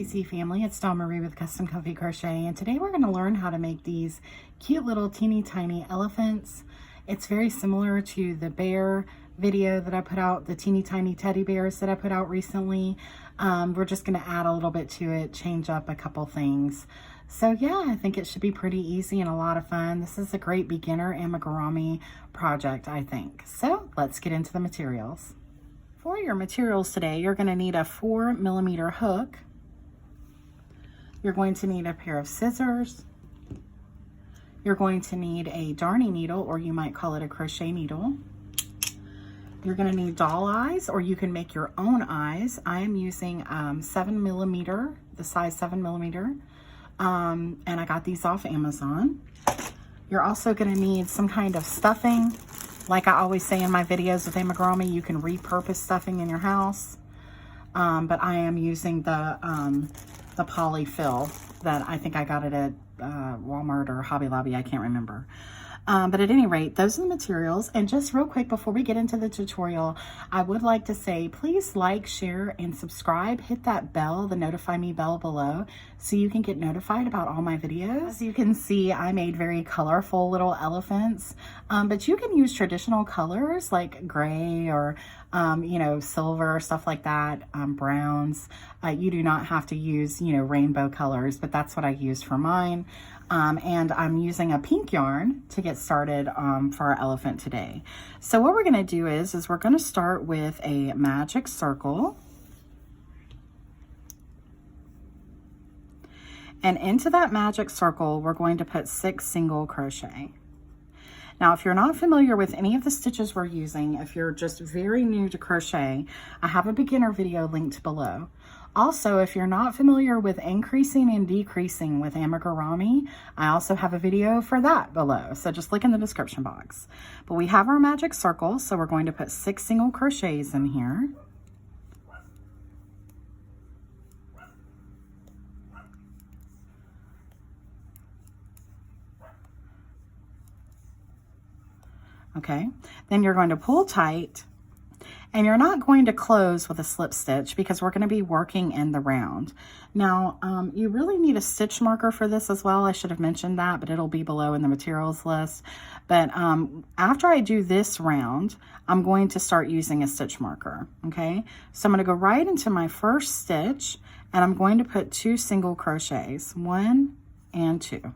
CC family, it's Dawn Marie with Custom Comfy Crochet, and today we're going to learn how to make these cute little teeny tiny elephants. It's very similar to the bear video that I put out, the teeny tiny teddy bears that I put out recently. We're just going to add a little bit to it, change up a couple things. So yeah, I think it should be pretty easy and a lot of fun. This is a great beginner amigurumi project, I think. So let's get into the materials. For your materials today, you're going to need a 4mm hook. You're going to need a pair of scissors. You're going to need a darning needle, or you might call it a crochet needle. You're going to need doll eyes, or you can make your own eyes. I am using 7mm, the size 7mm, and I got these off Amazon. You're also going to need some kind of stuffing. Like I always say in my videos with amigurumi, you can repurpose stuffing in your house. But I am using the polyfill that I think I got it at Walmart or Hobby Lobby, I can't remember. But at any rate, those are the materials. And just real quick, before we get into the tutorial, I would like to say, please like, share, and subscribe. Hit that bell, the notify me bell below, so you can get notified about all my videos. As you can see, I made very colorful little elephants, but you can use traditional colors like gray or, you know, silver, stuff like that, browns. You do not have to use, you know, rainbow colors, but that's what I used for mine. And I'm using a pink yarn to get started for our elephant today. So what we're going to do is we're going to start with a magic circle. And into that magic circle, we're going to put 6 single crochet. Now, if you're not familiar with any of the stitches we're using, if you're just very new to crochet, I have a beginner video linked below. Also, if you're not familiar with increasing and decreasing with amigurumi, I also have a video for that below. So just look in the description box. But we have our magic circle, so we're going to put 6 single crochets in here. Okay, then you're going to pull tight, and you're not going to close with a slip stitch because we're going to be working in the round. Now, you really need a stitch marker for this as well. I should have mentioned that, but it'll be below in the materials list. But after I do this round, I'm going to start using a stitch marker, okay? So I'm going to go right into my first stitch, and I'm going to put 2 single crochets, 1 and 2.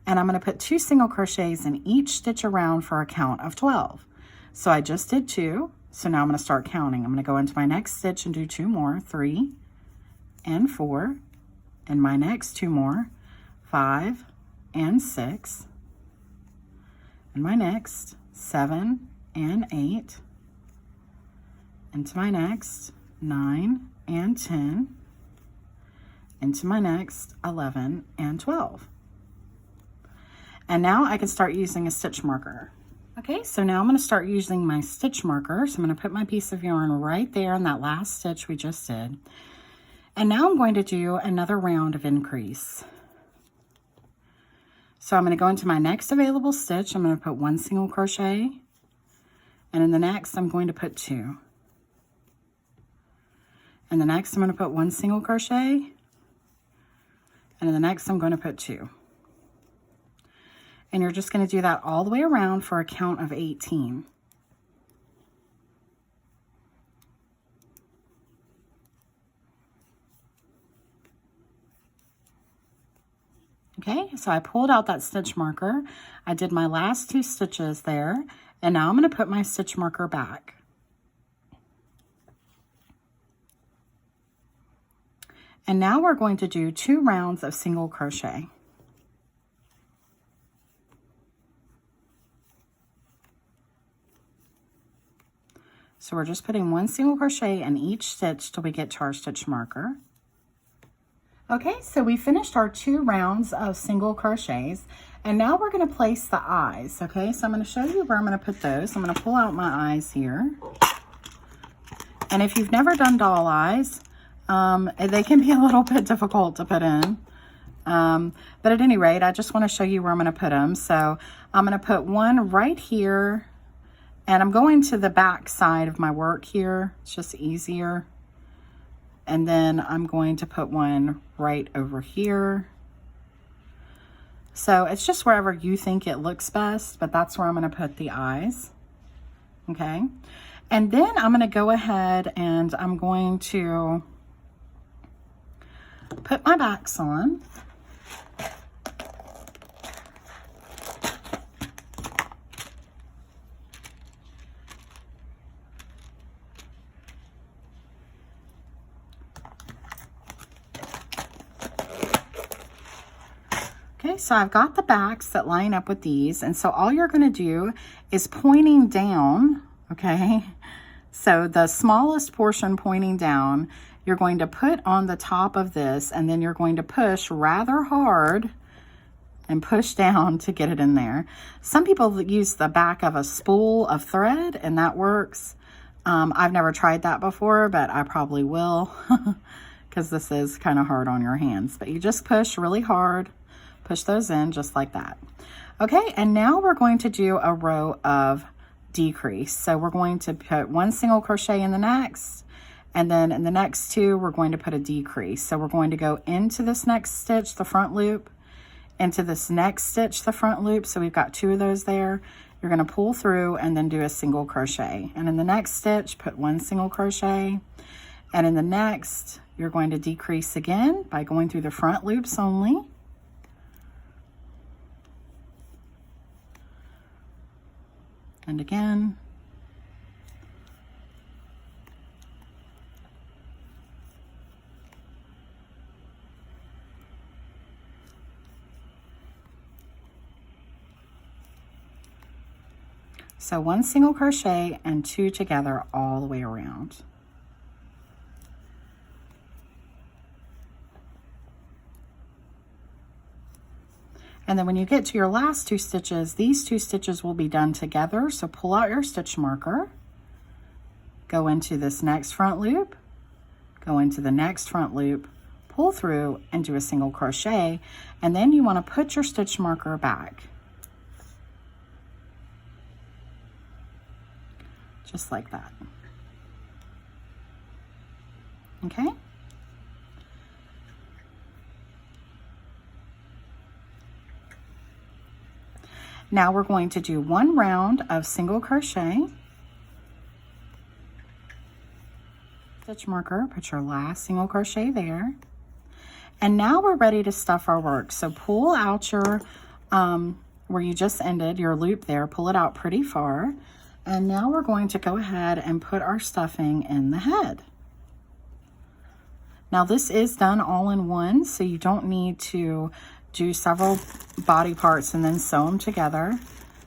And I'm going to put 2 single crochets in each stitch around for a count of 12. So I just did 2, so now I'm going to start counting. I'm going to go into my next stitch and do 2 more, 3 and 4, and my next 2 more, 5 and 6, and my next 7 and 8, into my next 9 and 10, into my next 11 and 12. And now I can start using a stitch marker. Okay, so now I'm going to start using my stitch marker. So I'm going to put my piece of yarn right there in that last stitch we just did. And now I'm going to do another round of increase. So I'm going to go into my next available stitch. I'm going to put 1 single crochet. And in the next, I'm going to put 2. And the next, I'm going to put 1 single crochet. And in the next, I'm going to put 2. And you're just going to do that all the way around for a count of 18. Okay, so I pulled out that stitch marker. I did my last 2 stitches there, and now I'm going to put my stitch marker back. And now we're going to do 2 rounds of single crochet. So we're just putting 1 single crochet in each stitch till we get to our stitch marker. Okay, so we finished our 2 rounds of single crochets, and now we're going to place the eyes. Okay, so I'm going to show you where I'm going to put those. I'm going to pull out my eyes here. And if you've never done doll eyes, they can be a little bit difficult to put in. But at any rate, I just want to show you where I'm going to put them. So I'm going to put one right here. And I'm going to the back side of my work here. It's just easier. And then I'm going to put one right over here. So it's just wherever you think it looks best, but that's where I'm going to put the eyes. Okay. And then I'm going to go ahead and I'm going to put my backs on. Okay, so I've got the backs that line up with these, and so all you're going to do is pointing down, okay? So the smallest portion pointing down, you're going to put on the top of this, and then you're going to push rather hard and push down to get it in there. Some people use the back of a spool of thread, and that works. I've never tried that before, but I probably will because this is kind of hard on your hands. But you just push really hard. Push those in just like that. Okay, and now we're going to do a row of decrease. So we're going to put one single crochet in the next, and then in the next two, we're going to put a decrease. So we're going to go into this next stitch, the front loop, into this next stitch, the front loop. So we've got two of those there. You're going to pull through and then do a single crochet. And in the next stitch, put one single crochet. And in the next, you're going to decrease again by going through the front loops only. And again. So one single crochet and two together all the way around. And then when you get to your last two stitches, these two stitches will be done together. So pull out your stitch marker, go into this next front loop, go into the next front loop, pull through and do a single crochet. And then you want to put your stitch marker back. Just like that. Okay? Now we're going to do one round of single crochet. Stitch marker, put your last single crochet there. And now we're ready to stuff our work. So pull out your, where you just ended, your loop there, pull it out pretty far. And now we're going to go ahead and put our stuffing in the head. Now this is done all in one, so you don't need to do several body parts and then sew them together.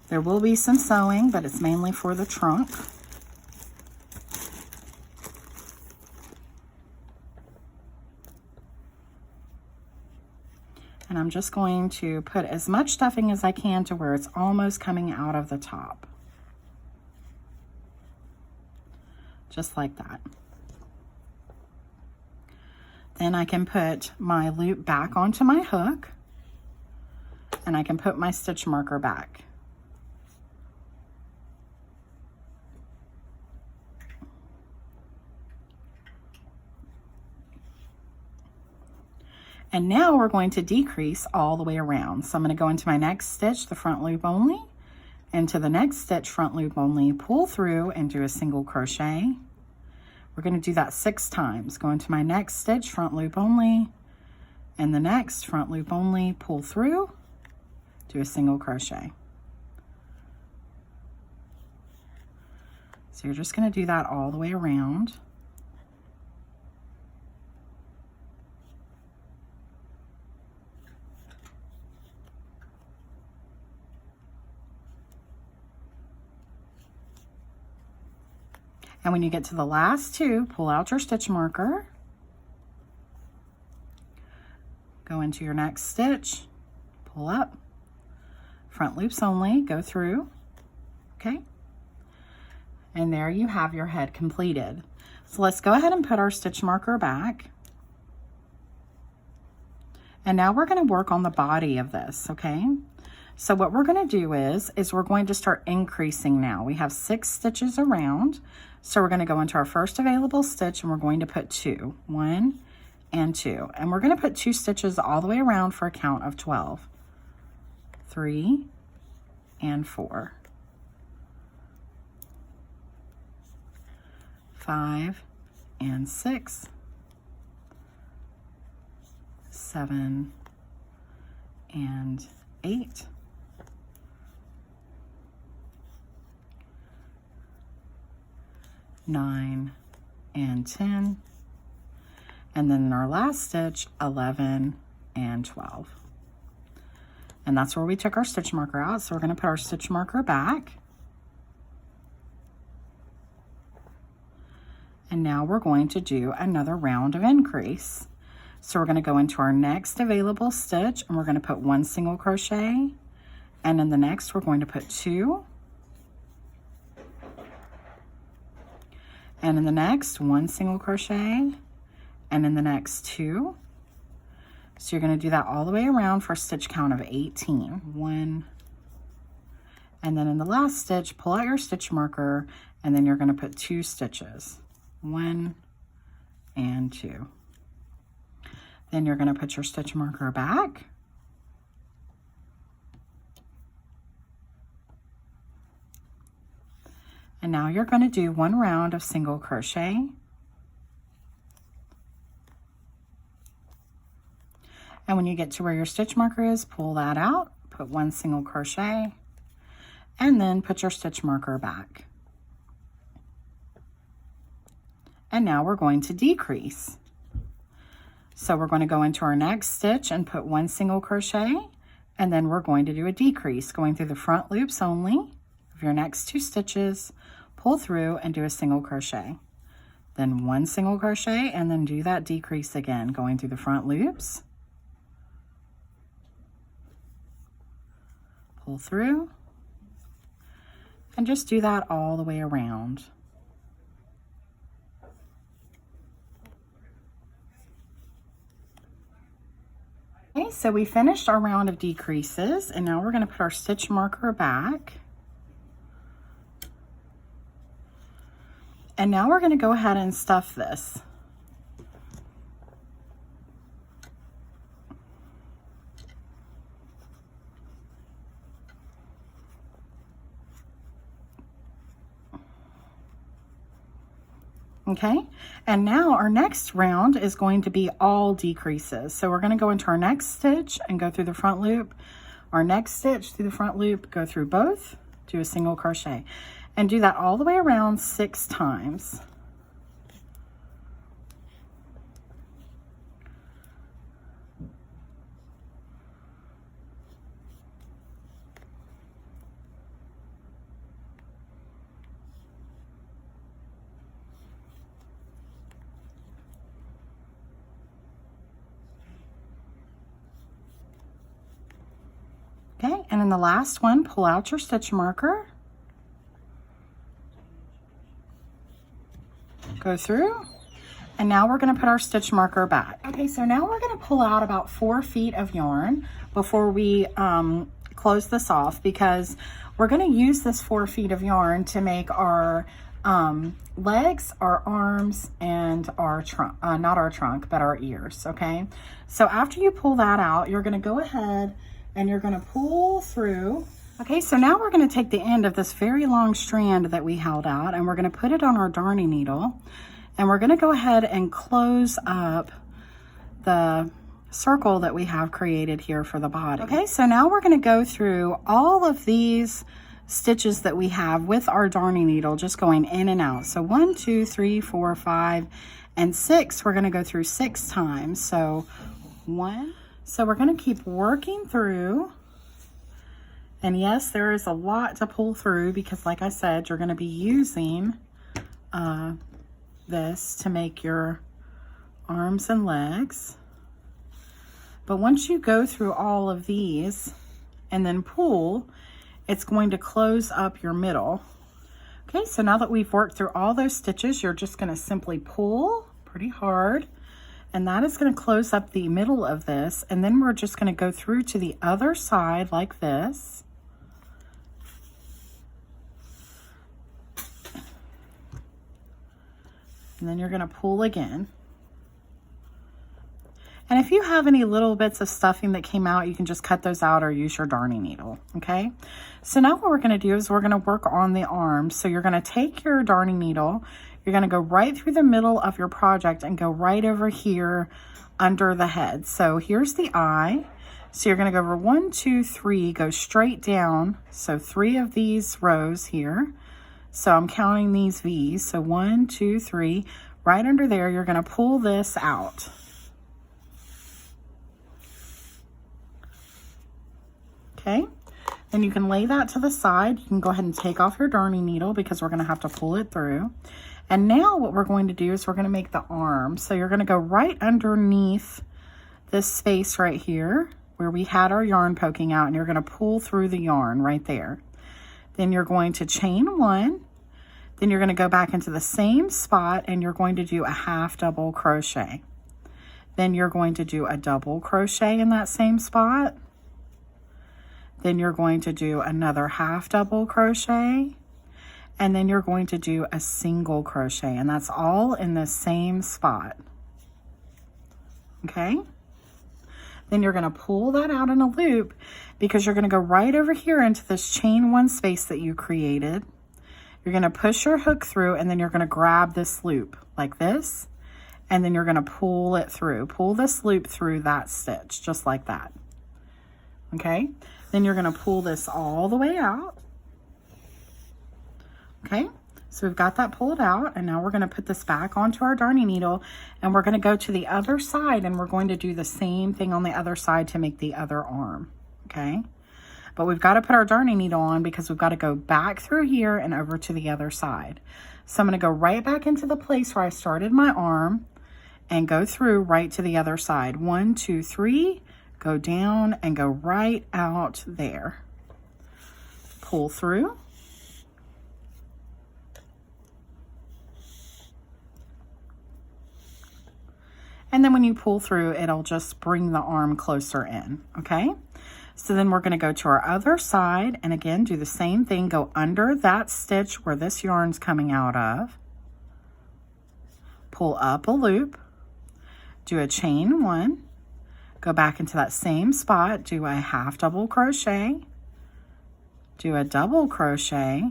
There will be some sewing, but it's mainly for the trunk. And I'm just going to put as much stuffing as I can to where it's almost coming out of the top. Just like that. Then I can put my loop back onto my hook, and I can put my stitch marker back. And now we're going to decrease all the way around. So I'm going to go into my next stitch, the front loop only, into the next stitch, front loop only, pull through and do a single crochet. We're going to do that 6 times. Go into my next stitch, front loop only, and the next front loop only, pull through, do a single crochet. So you're just going to do that all the way around. And when you get to the last two, pull out your stitch marker, go into your next stitch, pull up, front loops only, go through, okay? And there you have your head completed. So let's go ahead and put our stitch marker back. And now we're going to work on the body of this, okay? So what we're going to do is we're going to start increasing now. We have 6 stitches around. So we're going to go into our first available stitch and we're going to put 2. 1 and 2. And we're going to put 2 stitches all the way around for a count of 12. 3 and 4. 5 and 6. 7 and 8. 9 and 10, and then in our last stitch 11 and 12. And that's where we took our stitch marker out. So we're going to put our stitch marker back, and now we're going to do another round of increase. So we're going to go into our next available stitch and we're going to put 1 single crochet, and in the next we're going to put 2, and in the next 1 single crochet, and in the next 2. So you're going to do that all the way around for a stitch count of 18. 1, and then in the last stitch pull out your stitch marker, and then you're going to put 2 stitches. 1 and 2. Then you're going to put your stitch marker back, and now you're going to do 1 round of single crochet, and when you get to where your stitch marker is, pull that out, put 1 single crochet, and then put your stitch marker back. And now we're going to decrease. So we're going to go into our next stitch and put 1 single crochet, and then we're going to do a decrease going through the front loops only of your next 2 stitches, pull through and do a single crochet, then 1 single crochet, and then do that decrease again going through the front loops, pull through, and just do that all the way around. Okay, so we finished our round of decreases, and now we're going to put our stitch marker back. And now we're going to go ahead and stuff this. Okay, and now our next round is going to be all decreases. So we're going to go into our next stitch and go through the front loop, our next stitch through the front loop, go through both, do a single crochet, and do that all the way around 6 times. Okay, and in the last one, pull out your stitch marker, go through, and now we're going to put our stitch marker back. Okay, so now we're going to pull out about 4 feet of yarn before we close this off, because we're going to use this 4 feet of yarn to make our legs, our arms, and our trunk, not our trunk, but our ears. Okay, so after you pull that out, you're going to go ahead and you're going to pull through. Okay, so now we're going to take the end of this very long strand that we held out, and we're going to put it on our darning needle, and we're going to go ahead and close up the circle that we have created here for the body. Okay, so now we're going to go through all of these stitches that we have with our darning needle, just going in and out. So 1, 2, 3, 4, 5, and 6, we're going to go through 6 times. So 1. So we're going to keep working through, and yes, there is a lot to pull through because, like I said, you're going to be using this to make your arms and legs. But once you go through all of these and then pull, it's going to close up your middle. Okay, so now that we've worked through all those stitches, you're just going to simply pull pretty hard, And that is going to close up the middle of this. And then we're just going to go through to the other side like this. And then you're going to pull again. And if you have any little bits of stuffing that came out, you can just cut those out or use your darning needle, okay? So now what we're going to do is we're going to work on the arms. So you're going to take your darning needle, you're going to go right through the middle of your project and go right over here under the head. So here's the eye. So you're going to go over 1, 2, 3, go straight down. So 3 of these rows here. So I'm counting these V's. So 1, 2, 3, right under there, you're going to pull this out. Okay, then you can lay that to the side. You can go ahead and take off your darning needle because we're going to have to pull it through. And now what we're going to do is we're going to make the arm. So you're going to go right underneath this space right here where we had our yarn poking out, and you're going to pull through the yarn right there. Then you're going to chain 1. Then you're going to go back into the same spot and you're going to do a half double crochet. Then you're going to do a double crochet in that same spot. Then you're going to do another half double crochet, and then you're going to do a single crochet, and that's all in the same spot. Okay? Then you're going to pull that out in a loop because you're going to go right over here into this chain 1 space that you created. You're going to push your hook through, and then you're going to grab this loop like this, and then you're going to pull it through. Pull this loop through that stitch, just like that. Okay? Then you're going to pull this all the way out. Okay, so we've got that pulled out, and now we're going to put this back onto our darning needle, and we're going to go to the other side, and we're going to do the same thing on the other side to make the other arm. Okay, but we've got to put our darning needle on because we've got to go back through here and over to the other side. So I'm going to go right back into the place where I started my arm and go through right to the other side. 1, 2, 3. Go down and go right out there. Pull through. And then when you pull through, it'll just bring the arm closer in, okay? So then we're going to go to our other side and again do the same thing. Go under that stitch where this yarn's coming out of. Pull up a loop. Do a chain 1. Go back into that same spot, do a half double crochet, do a double crochet,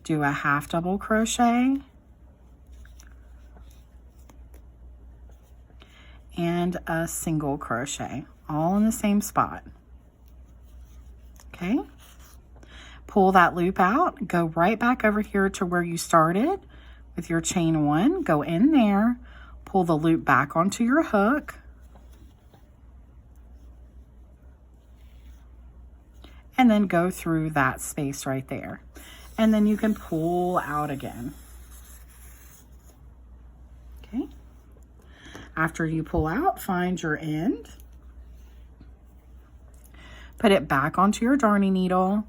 do a half double crochet, and a single crochet, all in the same spot. Okay, pull that loop out, go right back over here to where you started with your chain 1, go in there, pull the loop back onto your hook, and then go through that space right there. And then you can pull out again. Okay. After you pull out, find your end. Put it back onto your darning needle.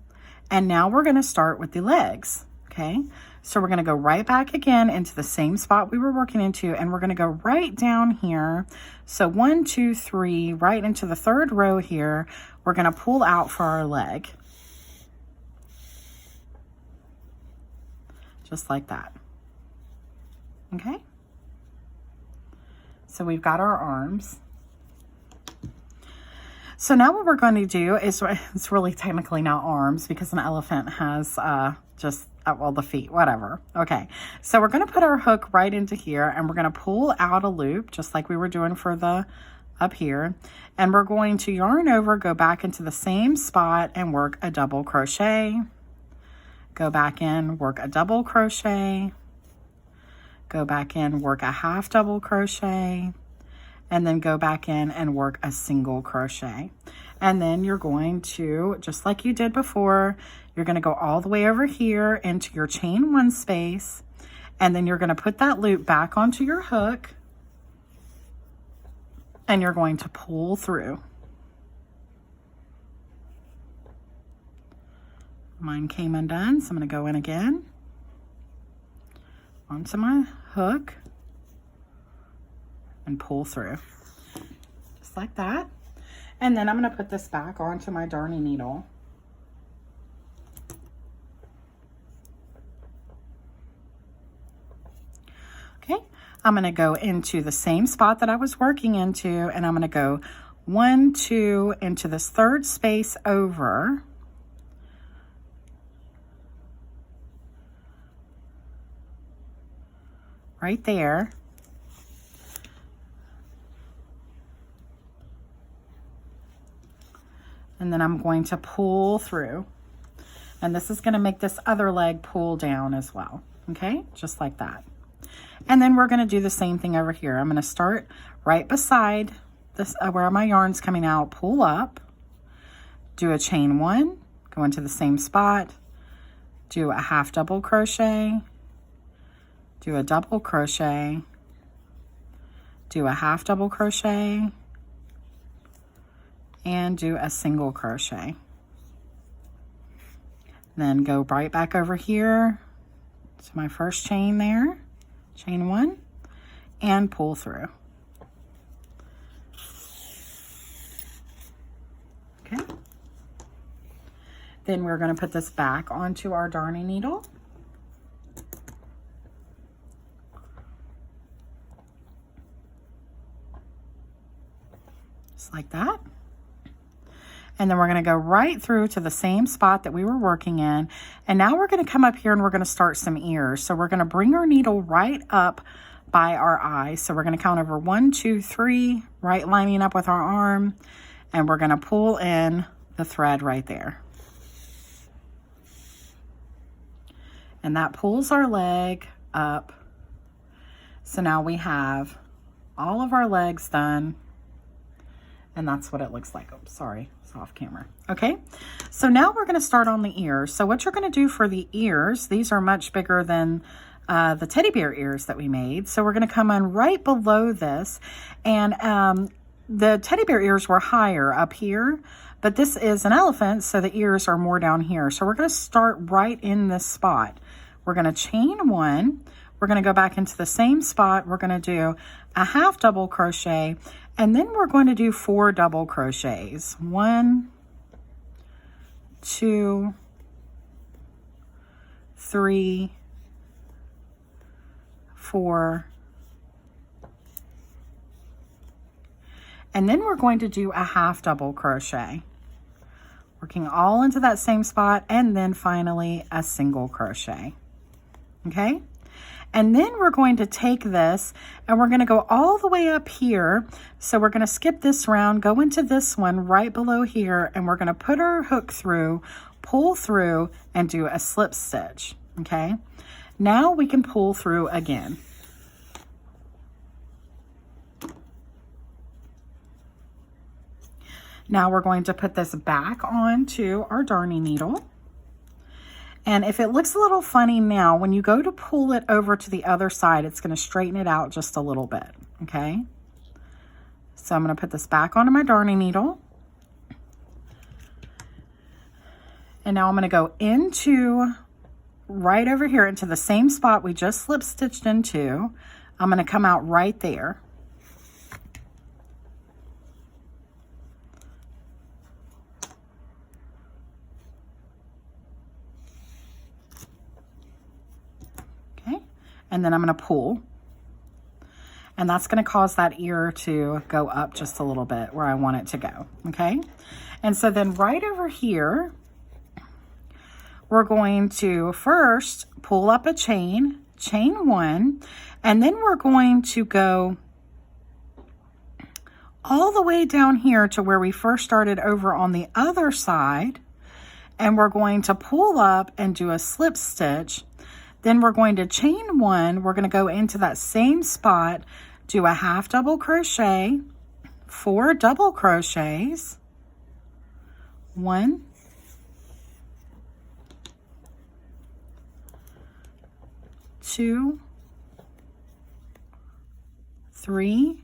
And now we're going to start with the legs. Okay. So we're going to go right back again into the same spot we were working into, and we're going to go right down here. So 1, 2, 3, right into the 3rd row here. We're going to pull out for our leg. Just like that. Okay? So we've got our arms. So now what we're going to do is, it's really technically not arms because an elephant has well, the feet, whatever. Okay, so we're going to put our hook right into here, and we're going to pull out a loop just like we were doing for the up here, and we're going to yarn over, go back into the same spot and work a double crochet, go back in, work a double crochet, go back in, work a half double crochet, and then go back in and work a single crochet. And then you're going to, just like you did before, you're going to go all the way over here into your chain 1 space, and then you're going to put that loop back onto your hook, and you're going to pull through. Mine came undone, so I'm going to go in again onto my hook, and pull through. Just like that. And then I'm going to put this back onto my darning needle. Okay, I'm going to go into the same spot that I was working into, and I'm going to go 1, 2 into this third space over. Right there. And then I'm going to pull through. And this is going to make this other leg pull down as well. Okay, just like that. And then we're going to do the same thing over here. I'm going to start right beside this where my yarn's coming out, pull up, do a chain 1, go into the same spot, do a half double crochet, do a double crochet, do a half double crochet, and do a single crochet. Then go right back over here to my first chain there, chain 1, and pull through. Okay. Then we're going to put this back onto our darning needle. Just like that. And then we're going to go right through to the same spot that we were working in. And now we're going to come up here and we're going to start some ears. So we're going to bring our needle right up by our eye. So we're going to count over 1, 2, 3, right lining up with our arm. And we're going to pull in the thread right there. And that pulls our leg up. So now we have all of our legs done. And that's what it looks like. Oh, sorry, it's off camera. Okay, so now we're going to start on the ears. So what you're going to do for the ears, these are much bigger than the teddy bear ears that we made. So we're going to come in right below this. And the teddy bear ears were higher up here, but this is an elephant, so the ears are more down here. So we're going to start right in this spot. We're going to chain 1. We're going to go back into the same spot. We're going to do a half double crochet, and then we're going to do 4 double crochets. 1, 2, 3, 4, and then we're going to do a half double crochet, working all into that same spot, and then finally a single crochet. Okay? And then we're going to take this and we're going to go all the way up here. So we're going to skip this round, go into this one right below here, and we're going to put our hook through, pull through, and do a slip stitch. Okay? Now we can pull through again. Now we're going to put this back onto our darning needle. And if it looks a little funny now, when you go to pull it over to the other side, it's going to straighten it out just a little bit, okay? So I'm going to put this back onto my darning needle. And now I'm going to go into, right over here, into the same spot we just slip stitched into. I'm going to come out right there. And then I'm going to pull, and that's going to cause that ear to go up just a little bit where I want it to go. Okay. And so then right over here, we're going to first pull up a chain 1, and then we're going to go all the way down here to where we first started over on the other side. And we're going to pull up and do a slip stitch. Then we're going to chain 1. We're going to go into that same spot, do a half double crochet, 4 double crochets, 1, 2, 3,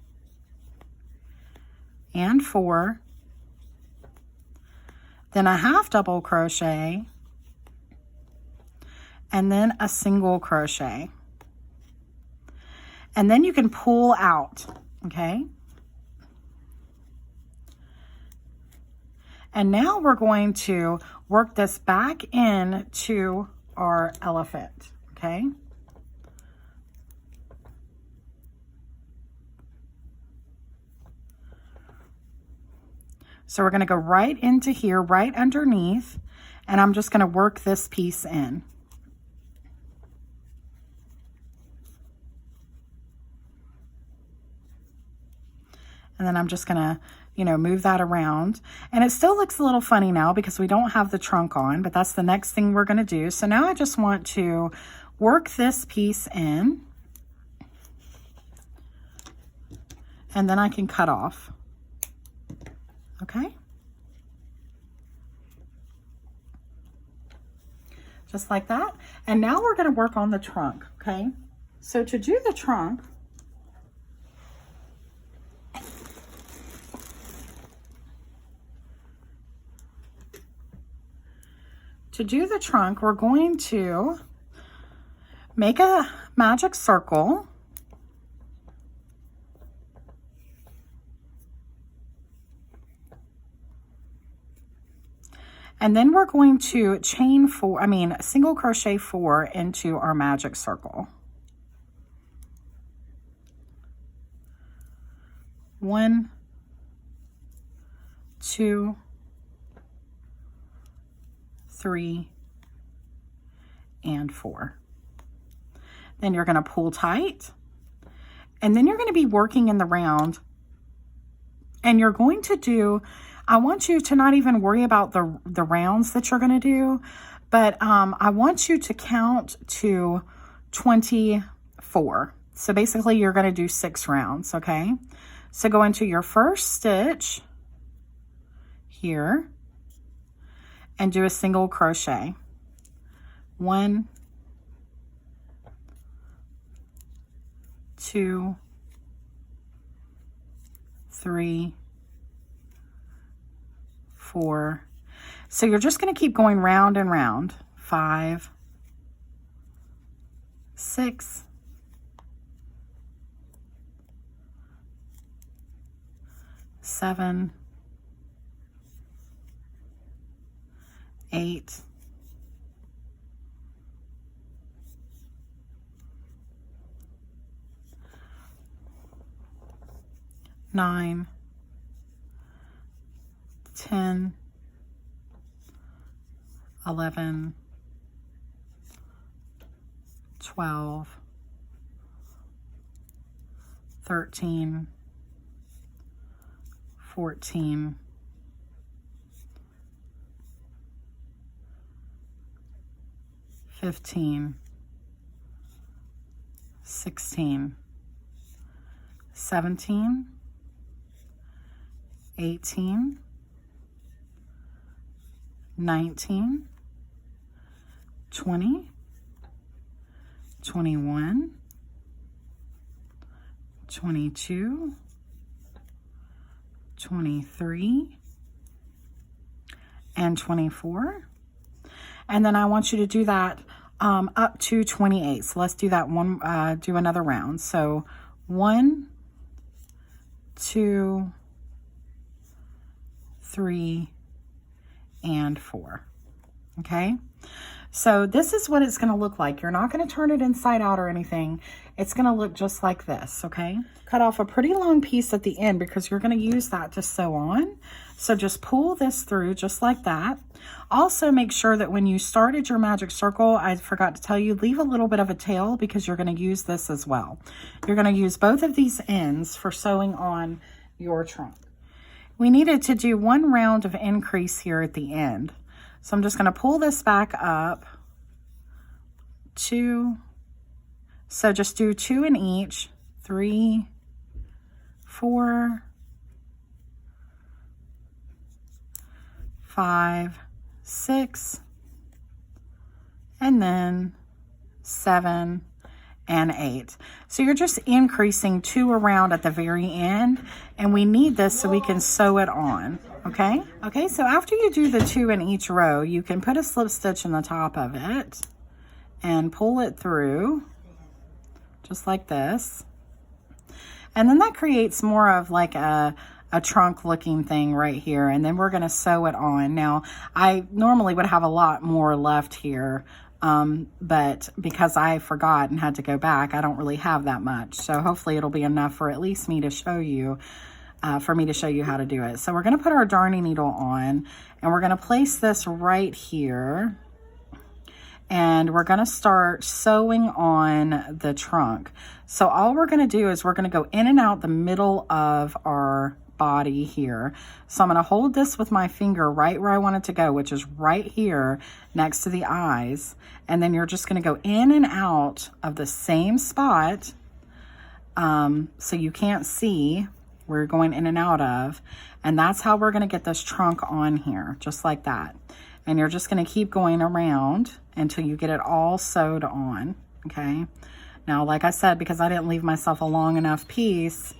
and 4. Then a half double crochet, and then a single crochet. And then you can pull out, okay? And now we're going to work this back into our elephant, okay? So we're going to go right into here, right underneath, and I'm just going to work this piece in. And then I'm just going to, you know, move that around. And it still looks a little funny now because we don't have the trunk on, but that's the next thing we're going to do. So now I just want to work this piece in. And then I can cut off. Okay? Just like that. And now we're going to work on the trunk, okay? So to do the trunk, we're going to make a magic circle. And then we're going to single crochet 4 into our magic circle. 1, 2, 3, and 4. Then you're going to pull tight, and then you're going to be working in the round, and you're going to do, I want you to not even worry about the rounds that you're going to do, but I want you to count to 24. So basically you're going to do 6 rounds, okay? So go into your first stitch here and do a single crochet. 1, 2, 3, 4. So you're just going to keep going round and round. 5, 6, 7, 8, 9, 10, 11, 12, 13, 14, 15, 16, 17, 18, 19, 20, 21, 22, 23, and 24. And then I want you to do that up to 28. So let's do that one, do another round. So 1, 2, 3, and 4. Okay, so this is what it's going to look like. You're not going to turn it inside out or anything. It's going to look just like this. Okay, cut off a pretty long piece at the end because you're going to use that to sew on. So just pull this through just like that. Also make sure that when you started your magic circle, I forgot to tell you, leave a little bit of a tail because you're going to use this as well. You're going to use both of these ends for sewing on your trunk. We needed to do 1 round of increase here at the end. So I'm just going to pull this back up, 2. So just do 2 in each, 3, 4, 5, 6, and then 7 and 8. So you're just increasing 2 around at the very end, and we need this so we can sew it on. Okay, so after you do the 2 in each row, you can put a slip stitch in the top of it and pull it through just like this. And then that creates more of like a trunk looking thing right here. And then we're going to sew it on. Now, I normally would have a lot more left here, but because I forgot and had to go back, I don't really have that much. So hopefully it'll be enough for at least me to show you, how to do it. So we're going to put our darning needle on, and we're going to place this right here. And we're going to start sewing on the trunk. So all we're going to do is we're going to go in and out the middle of our body here. So I'm going to hold this with my finger right where I want it to go, which is right here next to the eyes. And then you're just going to go in and out of the same spot, so you can't see where you're going in and out of. And that's how we're going to get this trunk on here, just like that. And you're just going to keep going around until you get it all sewed on, okay? Now, like I said, because I didn't leave myself a long enough piece,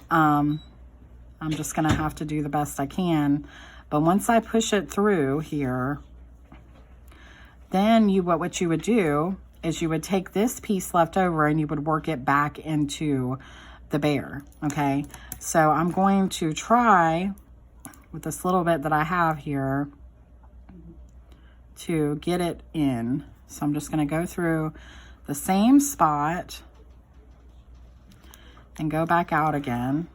I'm just going to have to do the best I can. But once I push it through here, then what you would do is you would take this piece left over and you would work it back into the bear, okay? So I'm going to try with this little bit that I have here to get it in. So I'm just going to go through the same spot and go back out again.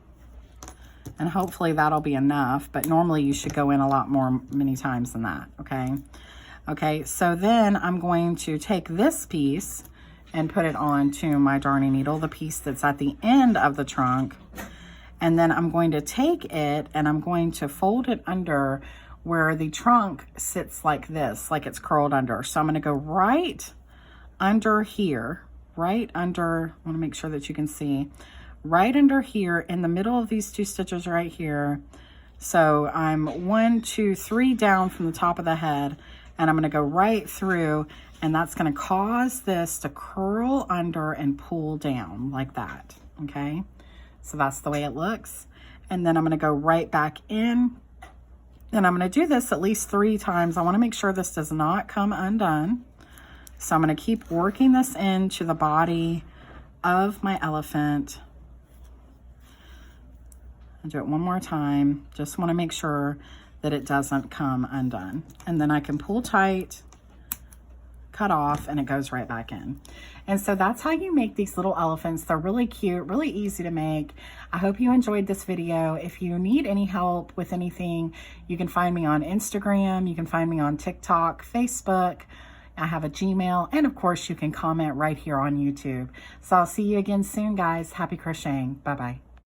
And hopefully that'll be enough, but normally you should go in a lot more, many times than that, okay? Okay, so then I'm going to take this piece and put it onto my darning needle, the piece that's at the end of the trunk. And then I'm going to take it and I'm going to fold it under where the trunk sits like this, like it's curled under. So I'm going to go right under here, right under, I want to make sure that you can see, right under here in the middle of these two stitches right here. So I'm 1, 2, 3 down from the top of the head, and I'm going to go right through, and that's going to cause this to curl under and pull down like that, okay? So that's the way it looks. And then I'm going to go right back in. And I'm going to do this at least 3 times. I want to make sure this does not come undone. So I'm going to keep working this into the body of my elephant. I'll do it one more time. Just want to make sure that it doesn't come undone. And then I can pull tight, cut off, and it goes right back in. And so that's how you make these little elephants. They're really cute, really easy to make. I hope you enjoyed this video. If you need any help with anything, you can find me on Instagram. You can find me on TikTok, Facebook. I have a Gmail, and of course you can comment right here on YouTube. So I'll see you again soon, guys. Happy crocheting. Bye-bye.